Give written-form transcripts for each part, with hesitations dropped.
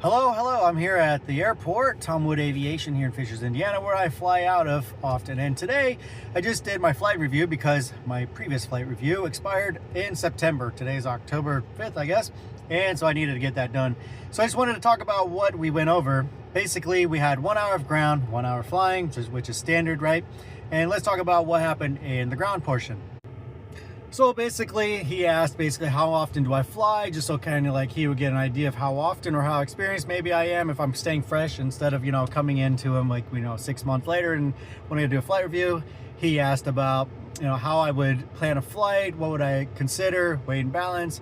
Hello, I'm here at the airport, Tom Wood Aviation here in Fishers, Indiana, where I fly out of often. And today I just did my flight review because my previous flight review expired in September. Today is October 5th, I guess. And so I needed to get that done. So I just wanted to talk about what we went over. Basically, we had 1 hour of ground, 1 hour flying, which is standard, right? And let's talk about what happened in the ground portion. So basically, he asked how often do I fly, just so kind of like he would get an idea of how often or how experienced maybe I am if I'm staying fresh instead of, coming into him like, 6 months later and when I do a flight review. He asked about, how I would plan a flight, what would I consider, weight and balance,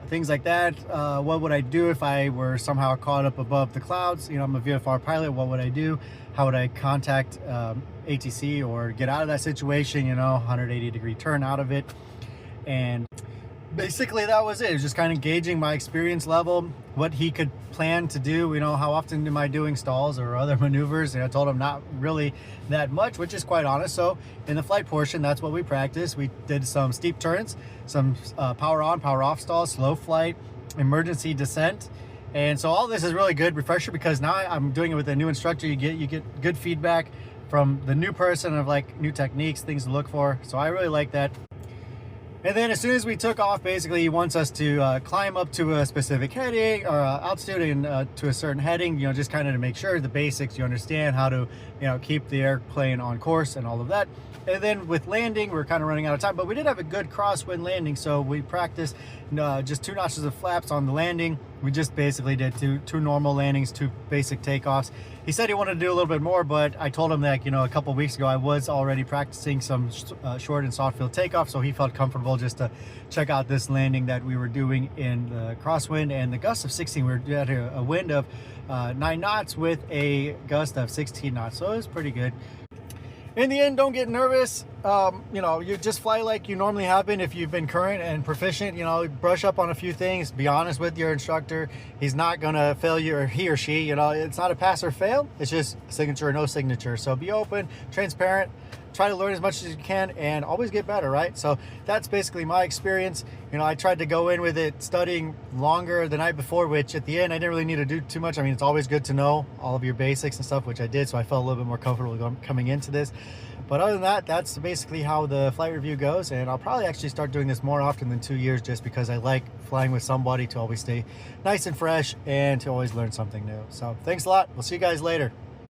things like that. What would I do if I were somehow caught up above the clouds? I'm a VFR pilot, what would I do? How would I contact ATC or get out of that situation, 180-degree turn out of it? And basically that was it. It was just kind of gauging my experience level, what he could plan to do, how often am I doing stalls or other maneuvers. And I told him not really that much, which is quite honest. So in the flight portion, that's what we practiced. We did some steep turns, some power on, power off stalls, slow flight, emergency descent. And so all this is really good refresher because now I'm doing it with a new instructor. You get good feedback from the new person of like new techniques, things to look for. So I really like that. And then as soon as we took off, basically he wants us to climb up to a specific heading or altitude and to a certain heading, just kind of to make sure the basics, you understand how to, keep the airplane on course and all of that. And then with landing, we're kind of running out of time, but we did have a good crosswind landing. So we practiced just 2 notches of flaps on the landing. We just basically did two normal landings, 2 basic takeoffs. He said he wanted to do a little bit more, but I told him that, a couple weeks ago, I was already practicing some short and soft field takeoff. So he felt comfortable just to check out this landing that we were doing in the crosswind and the gust of 16. We were at a wind of 9 knots with a gust of 16 knots. So it was pretty good. In the end, don't get nervous. You just fly like you normally have been if you've been current and proficient. Brush up on a few things. Be honest with your instructor. He's not gonna fail you, or he or she. It's not a pass or fail. It's just signature or no signature. So be open, transparent. Try to learn as much as you can and always get better, right? So that's basically my experience. I tried to go in with it studying longer the night before, which at the end I didn't really need to do too much. I mean, it's always good to know all of your basics and stuff, which I did. So I felt a little bit more comfortable coming into this. But other than that, that's basically how the flight review goes. And I'll probably actually start doing this more often than 2 years just because I like flying with somebody to always stay nice and fresh and to always learn something new. So thanks a lot. We'll see you guys later.